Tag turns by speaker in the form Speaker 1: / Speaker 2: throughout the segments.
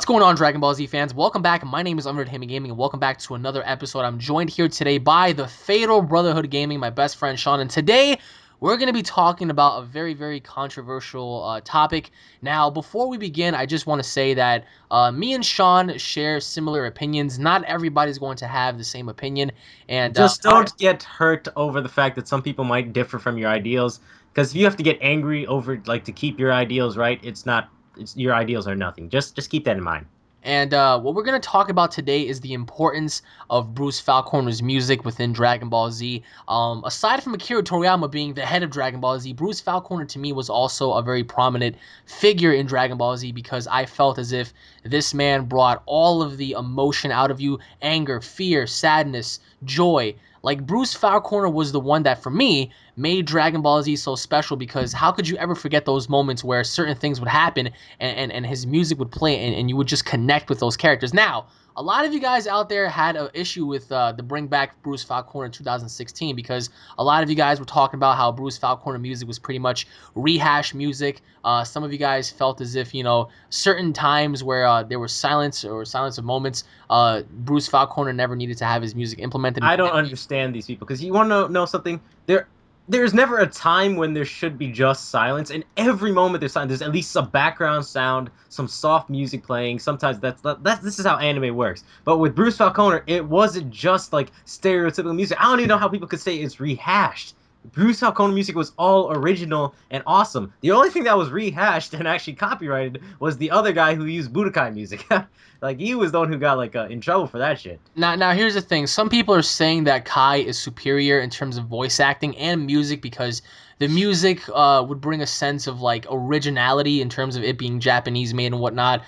Speaker 1: going on, Dragon Ball Z fans? Welcome back. My name is UnrealEntGaming, and welcome back to another episode. I'm joined here today by the Fatal Brotherhood Gaming, my best friend Sean, and today we're going to be talking about a very, very controversial topic. Now, before we begin, I just want to say that me and Sean share similar opinions. Not everybody's going to have the same opinion, and
Speaker 2: Just don't get hurt over the fact that some people might differ from your ideals. Because if you have to get angry over to keep your ideals right, it's your ideals are nothing. Just keep that in mind.
Speaker 1: What we're going to talk about today is the importance of Bruce Faulconer's music within Dragon Ball Z. Aside from Akira Toriyama being the head of Dragon Ball Z, Bruce Faulconer to me was also a very prominent figure in Dragon Ball Z because I felt as if this man brought all of the emotion out of you: anger, fear, sadness, joy. Like, Bruce Faulconer was the one that, for me, made Dragon Ball Z so special, because how could you ever forget those moments where certain things would happen and his music would play, and you would just connect with those characters. Now, a lot of you guys out there had an issue with the bring back Bruce Faulconer in 2016, because a lot of you guys were talking about how Bruce Faulconer music was pretty much rehash music. Some of you guys felt as if, certain times where there was silence or silence of moments, Bruce Faulconer never needed to have his music implemented.
Speaker 2: I don't understand these people because you want to know something. There's never a time when there should be just silence. In every moment there's silence. There's at least some background sound, some soft music playing. Sometimes that's this is how anime works. But with Bruce Faulconer, it wasn't just like stereotypical music. I don't even know how people could say it's rehashed. Bruce Faulconer music was all original and awesome. The only thing that was rehashed and actually copyrighted was the other guy who used Budokai music. Like, he was the one who got in trouble for that shit.
Speaker 1: Now, here's the thing. Some people are saying that Kai is superior in terms of voice acting and music, because the music would bring a sense of like originality in terms of it being Japanese made and whatnot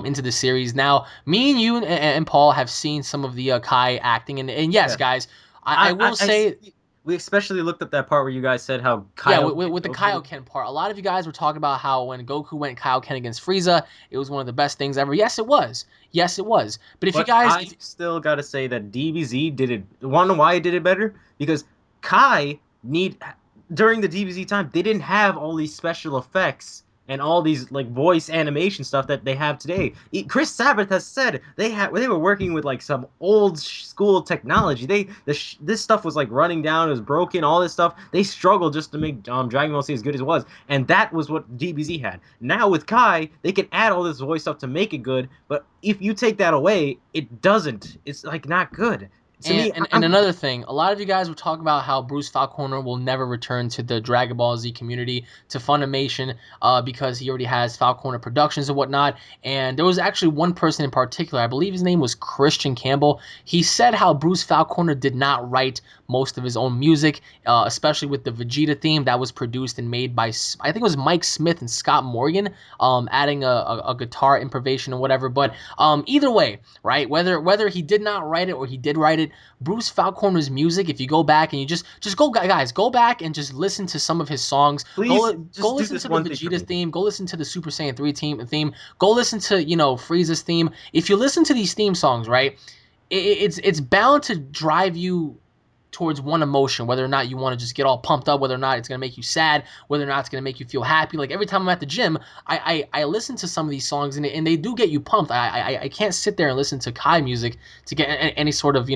Speaker 1: into the series. Now, me and you and Paul have seen some of the Kai acting, and yes,
Speaker 2: Yeah.
Speaker 1: guys, I will say.
Speaker 2: We especially looked at that part where you guys said how
Speaker 1: Yeah,
Speaker 2: Kyle
Speaker 1: with the
Speaker 2: Goku.
Speaker 1: Kaioken part, a lot of you guys were talking about how when Goku went Kaioken against Frieza, it was one of the best things ever. Yes, it was. Yes, it was. But if you
Speaker 2: But
Speaker 1: guys,
Speaker 2: I still gotta say that DBZ did it. Wanna know why it did it better? Because Kai need during the DBZ time, they didn't have all these special effects and all these voice animation stuff that they have today. Chris Sabat has said they were working with some old school technology. This stuff was running down, it was broken, all this stuff. They struggled just to make Dragon Ball Z as good as it was, and that was what DBZ had. Now with Kai, they can add all this voice stuff to make it good, but if you take that away, it doesn't. It's not good. To
Speaker 1: And,
Speaker 2: me,
Speaker 1: and, and another thing, a lot of you guys were talking about how Bruce Faulconer will never return to the Dragon Ball Z community, to Funimation, because he already has Faulconer Productions and whatnot. And there was actually one person in particular, I believe his name was Christian Campbell. He said how Bruce Faulconer did not write most of his own music, especially with the Vegeta theme that was produced and made by, I think it was Mike Smith and Scott Morgan, adding a guitar improvisation or whatever. But either way, right, whether he did not write it or he did write it, Bruce Faulconer's music, if you go back and you just go, guys, go back and just listen to some of his songs.
Speaker 2: please
Speaker 1: Go
Speaker 2: just do
Speaker 1: listen
Speaker 2: this
Speaker 1: to the
Speaker 2: one thing for
Speaker 1: Vegeta
Speaker 2: me.
Speaker 1: theme. Go listen to the Super Saiyan 3 theme. Go listen to Frieza's theme. If you listen to these theme songs, right, it's bound to drive you towards one emotion, whether or not you want to just get all pumped up, whether or not it's going to make you sad, whether or not it's going to make you feel happy. Like, every time I'm at the gym, I listen to some of these songs, and they do get you pumped. I can't sit there and listen to Kai music to get any sort of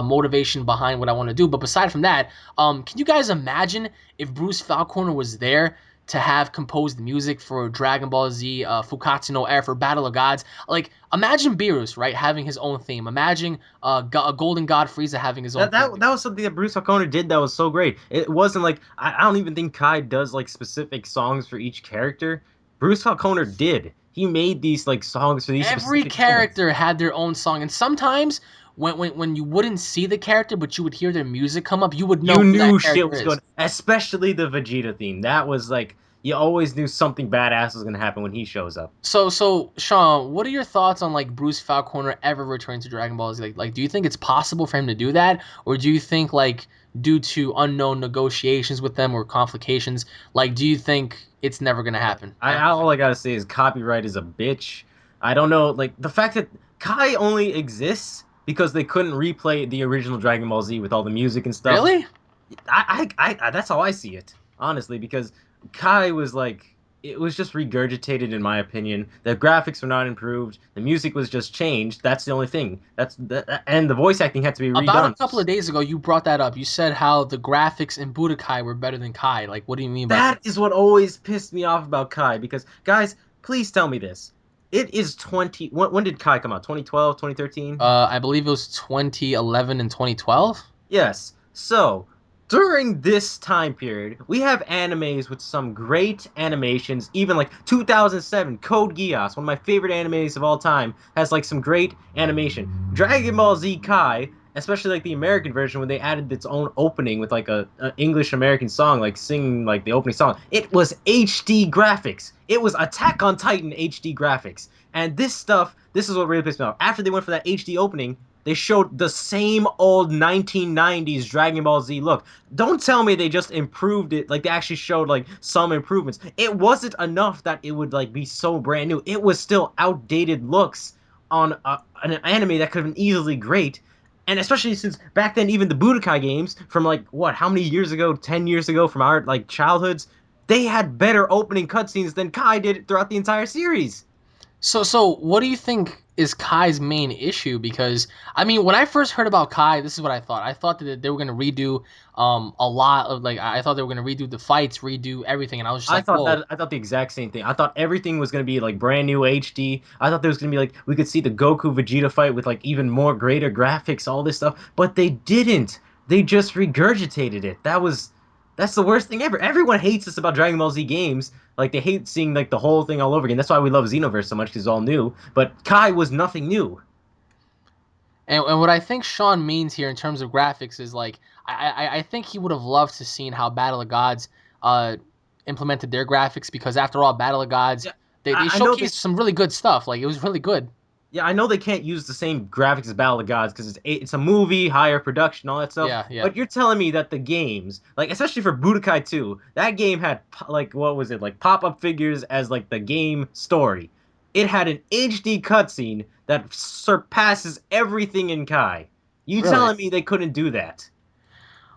Speaker 1: motivation behind what I want to do. But aside from that, can you guys imagine if Bruce Faulconer was there to have composed music for Dragon Ball Z, Fukatsu no Air, for Battle of Gods? Like, imagine Beerus, right, having his own theme. Imagine Golden God Frieza having his own
Speaker 2: That,
Speaker 1: theme.
Speaker 2: that that was something that Bruce O'Connor did that was so great. It wasn't I don't even think Kai does specific songs for each character. Bruce O'Connor did. He made these songs for these
Speaker 1: Every
Speaker 2: specific moments.
Speaker 1: character had their own song, and sometimes when you wouldn't see the character but you would hear their music come up, you would know
Speaker 2: You
Speaker 1: who that
Speaker 2: knew shit
Speaker 1: character
Speaker 2: was
Speaker 1: is.
Speaker 2: going, especially the Vegeta theme. That was you always knew something badass was gonna happen when he shows up.
Speaker 1: So Sean, what are your thoughts on like Bruce Faulconer ever returning to Dragon Ball Z? Like, do you think it's possible for him to do that, or do you think, like, due to unknown negotiations with them or complications, like, do you think it's never gonna happen?
Speaker 2: All I gotta say is copyright is a bitch. I don't know, the fact that Kai only exists because they couldn't replay the original Dragon Ball Z with all the music and stuff.
Speaker 1: Really?
Speaker 2: That's how I see it, honestly, because Kai was it was just regurgitated in my opinion. The graphics were not improved. The music was just changed. That's the only thing. And the voice acting had to be
Speaker 1: About a
Speaker 2: redone.
Speaker 1: couple of days ago, you brought that up. You said how the graphics in Budokai were better than Kai. Like, what do you mean by that?
Speaker 2: That is what always pissed me off about Kai because guys, please tell me this. It is 20 when did Kai come out? 2012, 2013?
Speaker 1: I believe it was 2011 and 2012.
Speaker 2: Yes. So, during this time period, we have animes with some great animations, even like 2007, Code Geass, one of my favorite animes of all time, has like some great animation. Dragon Ball Z Kai, especially like the American version when they added its own opening with like a English American song, like singing like the opening song, it was HD graphics. It was Attack on Titan HD graphics. And this stuff, this is what really pissed me off. After they went for that HD opening, they showed the same old 1990s Dragon Ball Z look. Don't tell me they just improved it. Like they actually showed like some improvements. It wasn't enough that it would like be so brand new. It was still outdated looks on an anime that could have been easily great. And especially since back then, even the Budokai games from like what, how many years ago? 10 years ago from our like childhoods, they had better opening cutscenes than Kai did throughout the entire series.
Speaker 1: So what do you think is Kai's main issue? Because I mean, when I first heard about Kai, this is what I thought. I thought that they were gonna redo a lot of like I thought they were gonna redo the fights, redo everything, and I was just like, whoa.
Speaker 2: I thought the exact same thing. I thought everything was gonna be like brand new HD. I thought there was gonna be like we could see the Goku Vegeta fight with like even more greater graphics, all this stuff, but they didn't. They just regurgitated it. That's the worst thing ever. Everyone hates this about Dragon Ball Z games. Like they hate seeing like the whole thing all over again. That's why we love Xenoverse so much because it's all new. But Kai was nothing new.
Speaker 1: And what I think Sean means here in terms of graphics is like I think he would have loved to seen how Battle of Gods uh implemented their graphics because after all, Battle of Gods
Speaker 2: Yeah,
Speaker 1: they
Speaker 2: I know
Speaker 1: showcased some really good stuff. Like it was really good.
Speaker 2: yeah, I know they can't use the same graphics as Battle of the Gods because it's a movie, higher production, all that stuff.
Speaker 1: Yeah, yeah.
Speaker 2: But you're telling me that the games, like especially for Budokai 2, that game had like what was it, like pop-up figures as like the game story. It had an HD cutscene that surpasses everything in Kai. You
Speaker 1: Really?
Speaker 2: telling me they couldn't do that?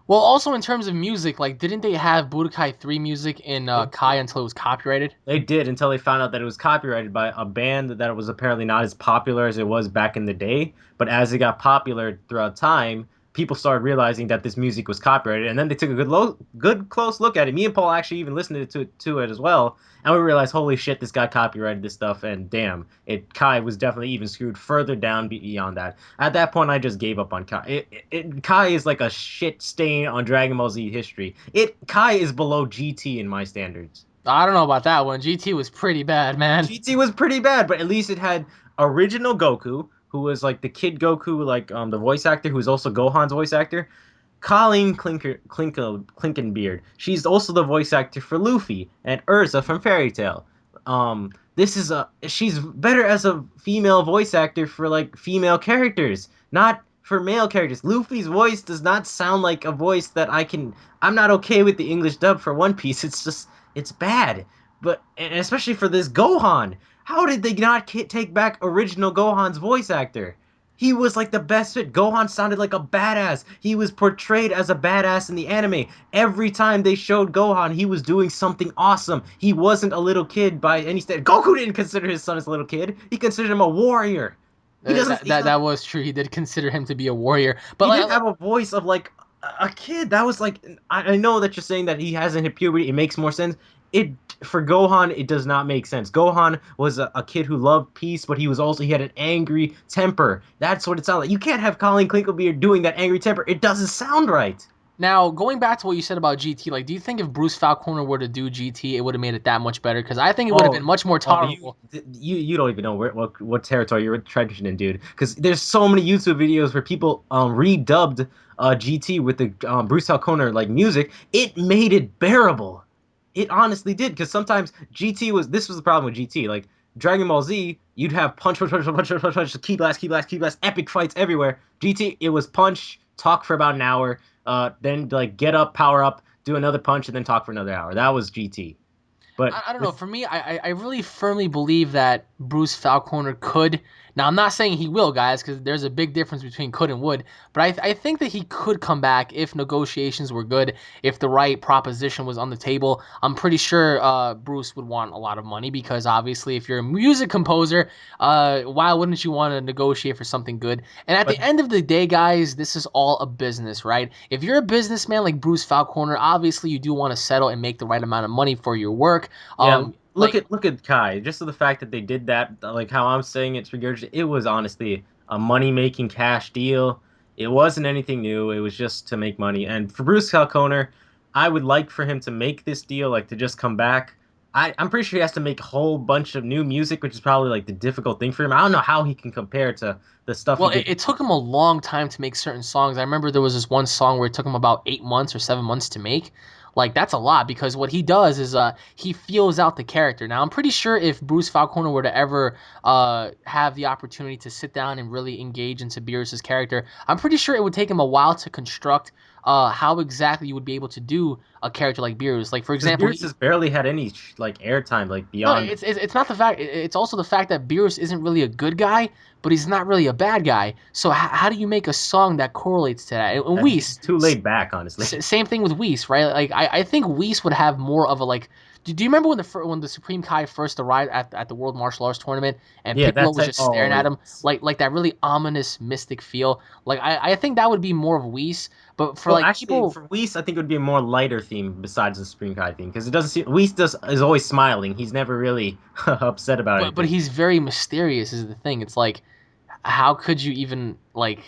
Speaker 1: Well, also in terms of music, like didn't they have Budokai 3 music in
Speaker 2: They
Speaker 1: Kai until it was copyrighted?
Speaker 2: They did until they found out that it was copyrighted by a band that was apparently not as popular as it was back in the day. But as it got popular throughout time, people started realizing that this music was copyrighted, and then they took a good close look at it. Me and Paul actually even listened to it as well, and we realized, holy shit, this guy copyrighted this stuff, and damn, it Kai was definitely even screwed further down beyond that. At that point, I just gave up on Kai. Kai is like a shit stain on Dragon Ball Z history. Kai is below GT in my standards.
Speaker 1: I don't know about that one. GT was pretty bad, man.
Speaker 2: GT was pretty bad, but at least it had original Goku, who was like the kid Goku, like the voice actor, who's also Gohan's voice actor. Colleen Clinkenbeard. She's also the voice actor for Luffy and Urza from Fairy Tail. This is a she's better as a female voice actor for like female characters, not for male characters. Luffy's voice does not sound like a voice that I can. I'm not okay with the English dub for One Piece. It's just it's bad. But and especially for this Gohan, how did they not take back original Gohan's voice actor? He was like the best fit. Gohan sounded like a badass. He was portrayed as a badass in the anime. Every time they showed Gohan, he was doing something awesome. He wasn't a little kid by any standard. Goku didn't consider his son as a little kid. He considered him a warrior. He doesn't.
Speaker 1: That was true. He did consider him to be a warrior, but
Speaker 2: He didn't have a voice of like a kid. That was like I know that you're saying that he hasn't hit puberty. It makes more sense. It for Gohan, it does not make sense. Gohan was a kid who loved peace, but he had an angry temper. That's what it sounded like. You can't have Colin Klinklebeard doing that angry temper. It doesn't sound right.
Speaker 1: now going back to what you said about GT, like, do you think if Bruce Falconer were to do GT, it would have made it that much better? Because I think it would have
Speaker 2: Oh,
Speaker 1: been much more
Speaker 2: you
Speaker 1: tolerable.
Speaker 2: you don't even know what territory you're treading in, dude. Because there's so many YouTube videos where people redubbed GT with the Bruce Falconer like music. It made it bearable. It honestly did. Because sometimes GT was this was the problem with GT. Like Dragon Ball Z, you'd have punch, punch, punch, punch, punch, punch, punch, key blast, key blast, key blast, epic fights everywhere. GT, it was punch, talk for about an hour, then like get up, power up, do another punch, and then talk for another hour. That was GT. But
Speaker 1: I don't know.
Speaker 2: with
Speaker 1: For me, I really firmly believe that Bruce Falconer could Now, I'm not saying he will, guys, because there's a big difference between could and would. But I think that he could come back if negotiations were good, if the right proposition was on the table. I'm pretty sure Bruce would want a lot of money because obviously, if you're a music composer, why wouldn't you want to negotiate for something good? And at the
Speaker 2: But
Speaker 1: end of the day, guys, this is all a business, right? If you're a businessman like Bruce Faulconer, obviously you do want to settle and make the right amount of money for your work.
Speaker 2: yeah,
Speaker 1: Like
Speaker 2: look at Kai. Just the fact that they did that, like how I'm saying it's regurgitated, it was honestly a money-making cash deal. It wasn't anything new. It was just to make money. And for Bruce Falconer, I would like for him to make this deal, like to just come back. I'm pretty sure he has to make a whole bunch of new music, which is probably like the difficult thing for him. I don't know how he can compare to the stuff he
Speaker 1: Well,
Speaker 2: did.
Speaker 1: it took him a long time to make certain songs. I remember there was this one song where it took him about 8 months or 7 months to make. Like that's a lot because what he does is he feels out the character. Now I'm pretty sure if Bruce Falconer were to ever have the opportunity to sit down and really engage into Beerus's character, I'm pretty sure it would take him a while to construct how exactly you would be able to do a character like Beerus. Like for
Speaker 2: Because
Speaker 1: example,
Speaker 2: Beerus has barely had any like airtime, like
Speaker 1: no,
Speaker 2: beyond.
Speaker 1: it's not the fact. It's also the fact that Beerus isn't really a good guy, but he's not really a bad guy. So how do you make a song that correlates to that? And
Speaker 2: He's too laid back, honestly.
Speaker 1: same thing with Whis, right? Like I think Whis would have more of a like. Do you remember when the Supreme Kai first arrived at the World Martial Arts Tournament and
Speaker 2: Yeah,
Speaker 1: Piccolo
Speaker 2: that
Speaker 1: was
Speaker 2: type.
Speaker 1: just staring
Speaker 2: Oh,
Speaker 1: at him
Speaker 2: yes.
Speaker 1: like that really ominous mystic feel? Like I think that would be more of Whis, but for
Speaker 2: Well,
Speaker 1: like
Speaker 2: actually,
Speaker 1: people
Speaker 2: for Whis, I think it would be a more lighter theme besides the Supreme Kai theme because it doesn't seem Whis does is always smiling. He's never really upset about
Speaker 1: but
Speaker 2: anything.
Speaker 1: he's very mysterious is the thing. It's like how could you even like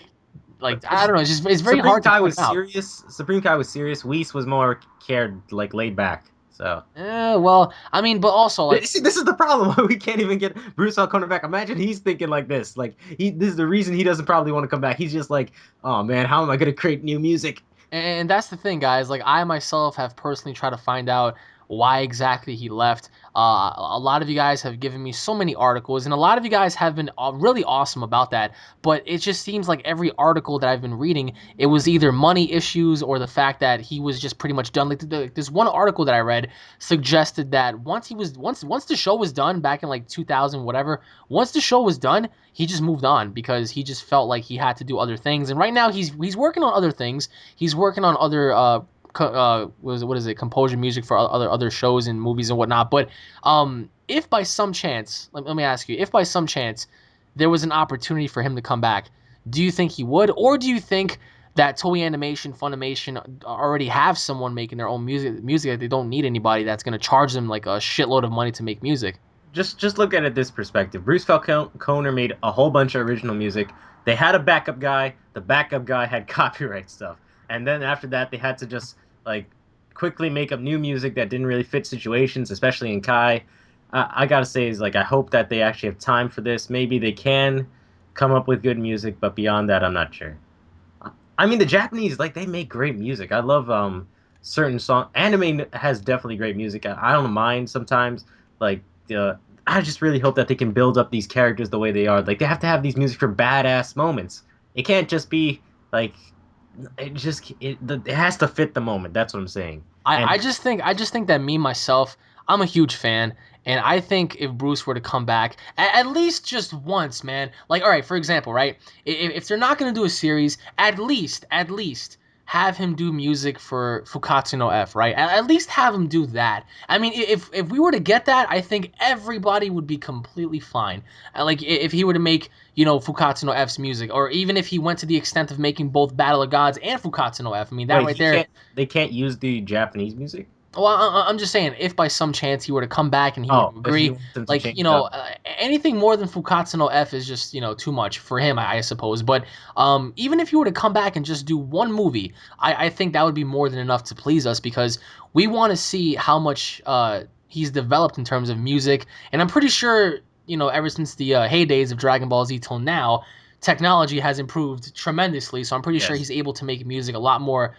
Speaker 1: I
Speaker 2: Because
Speaker 1: don't know. It's very hard to point out.
Speaker 2: Supreme Kai was serious. Whis was more cared, like laid back. So
Speaker 1: Well, I mean, but also like
Speaker 2: see, this is the problem. We can't even get Bruce Falconer back. Imagine he's thinking like this. Like this is the reason he doesn't probably want to come back. He's just like, oh man, how am I gonna create new music?
Speaker 1: And that's the thing, guys. Like I myself have personally tried to find out why exactly he left. A lot of you guys have given me so many articles, and a lot of you guys have been really awesome about that. But it just seems like every article that I've been reading, it was either money issues or the fact that he was just pretty much done. Like this one article that I read suggested that once the show was done back in like 2000 whatever, once the show was done, he just moved on because he just felt like he had to do other things. And right now he's working on other things. He's working on other what is it, composure music for other shows and movies and whatnot. But if by some chance, let me ask you, if by some chance there was an opportunity for him to come back, do you think he would, or do you think that Toei Animation, Funimation already have someone making their own music that they don't need anybody that's gonna charge them like a shitload of money to make music?
Speaker 2: Just look at it this perspective. Bruce Falconer made a whole bunch of original music. They had a backup guy. The backup guy had copyright stuff, and then after that, they had to just like quickly make up new music that didn't really fit situations, especially in Kai. I gotta say is like I hope that they actually have time for this. Maybe they can come up with good music, but beyond that, I'm not sure. I mean, the Japanese like they make great music. I love certain song. Anime has definitely great music. I don't mind sometimes. Like I just really hope that they can build up these characters the way they are. Like they have to have these music for badass moments. It can't just be like it has to fit the moment. That's what I'm saying. And
Speaker 1: I just think that me myself, I'm a huge fan, and I think if Bruce were to come back at least just once, man. Like, all right, for example, right? If they're not gonna do a series, at least have him do music for Fukatsu no F, right? At least have him do that. I mean, if we were to get that, I think everybody would be completely fine. Like if he were to make Fukatsu no F's music, or even if he went to the extent of making both Battle of Gods and Fukatsu no F. I mean, that
Speaker 2: wait,
Speaker 1: right
Speaker 2: he
Speaker 1: there.
Speaker 2: can't. They can't use the Japanese music.
Speaker 1: Well, I'm just saying, if by some chance he were to come back and he were
Speaker 2: Oh,
Speaker 1: to
Speaker 2: if you
Speaker 1: agree,
Speaker 2: want them to
Speaker 1: like
Speaker 2: change it up.
Speaker 1: anything more than Fukatsu no F is just too much for him, I suppose. But even if he were to come back and just do one movie, I think that would be more than enough to please us because we want to see how much he's developed in terms of music, and I'm pretty sure ever since the heydays of Dragon Ball Z till now, technology has improved tremendously. So I'm pretty sure
Speaker 2: Yes,
Speaker 1: he's able to make music a lot more.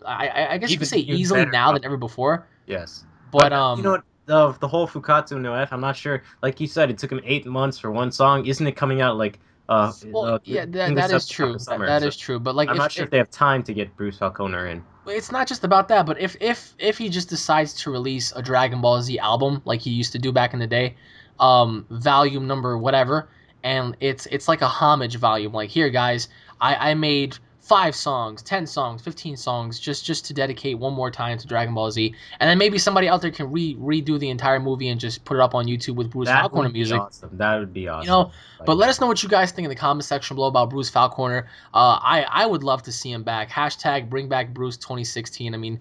Speaker 1: I guess you could say
Speaker 2: even
Speaker 1: easily
Speaker 2: better
Speaker 1: now than ever
Speaker 2: probably.
Speaker 1: before.
Speaker 2: Yes, but
Speaker 1: But
Speaker 2: you know what? The whole Fukatsu no F, I'm not sure. Like you said, it took him 8 months for one song. Isn't it coming out like
Speaker 1: well,
Speaker 2: the
Speaker 1: yeah, that
Speaker 2: English
Speaker 1: is
Speaker 2: subs come out in
Speaker 1: true. That
Speaker 2: summer?
Speaker 1: that
Speaker 2: So
Speaker 1: is true. But like
Speaker 2: I'm not sure if they have time to get Bruce Falconer in.
Speaker 1: it's not just about that, but if he just decides to release a Dragon Ball Z album like he used to do back in the day, volume number whatever, and it's like a homage volume. Like, here, guys, I made 5 songs, 10 songs, 15 songs, just to dedicate one more time to Dragon Ball Z, and then maybe somebody out there can redo the entire movie and just put it up on YouTube with Bruce
Speaker 2: That
Speaker 1: Falconer
Speaker 2: would be
Speaker 1: music.
Speaker 2: awesome. That would be
Speaker 1: You
Speaker 2: awesome.
Speaker 1: know, but
Speaker 2: Like
Speaker 1: let
Speaker 2: that.
Speaker 1: us know what you guys think in the comment section below about Bruce Falconer. I would love to see him back. Hashtag bring back Bruce 2016. I mean,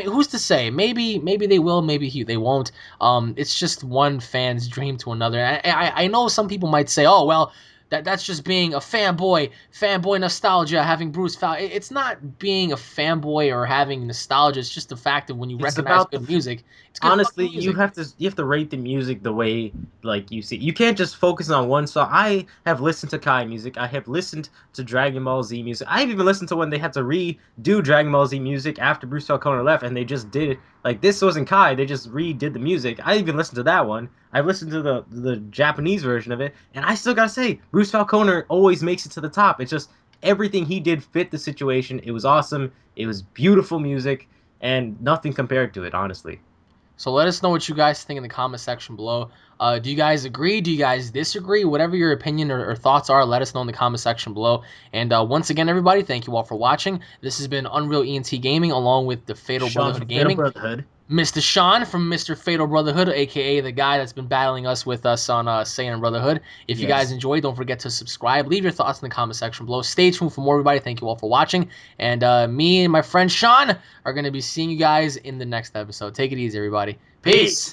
Speaker 1: who's to say? Maybe they will. Maybe they won't. It's just one fan's dream to another. I know some people might say, oh well, that's just being a fanboy nostalgia, having Bruce Fal. It's not being a fanboy or having nostalgia. It's just the fact that when you
Speaker 2: It's
Speaker 1: recognize
Speaker 2: about the
Speaker 1: good music, it's good
Speaker 2: honestly,
Speaker 1: fucking music.
Speaker 2: you have to rate the music the way like you see. You can't just focus on one song. I have listened to Kai music. I have listened to Dragon Ball Z music. I've even listened to when they had to redo Dragon Ball Z music after Bruce Falconer left, and they just did it. Like this wasn't Kai. They just redid the music. I even listened to that one. I've listened to the Japanese version of it, and I still gotta say, Bruce Falconer always makes it to the top. It's just everything he did fit the situation. It was awesome. It was beautiful music, and nothing compared to it, honestly.
Speaker 1: So let us know what you guys think in the comment section below. Do you guys agree? Do you guys disagree? Whatever your opinion or thoughts are, let us know in the comment section below. And once again, everybody, thank you all for watching. This has been Unreal ENT Gaming along with the Fatal
Speaker 2: Sean
Speaker 1: Brotherhood
Speaker 2: from Fatal
Speaker 1: Gaming.
Speaker 2: Brotherhood.
Speaker 1: Mr. Sean from Mr. Fatal Brotherhood, aka the guy that's been battling us with us on Saiyan Brotherhood. If you guys
Speaker 2: Yes.
Speaker 1: enjoyed, don't forget to subscribe. Leave your thoughts in the comment section below. Stay tuned for more, everybody. Thank you all for watching. And me and my friend Sean are going to be seeing you guys in the next episode. Take it easy, everybody. Peace.
Speaker 2: Peace.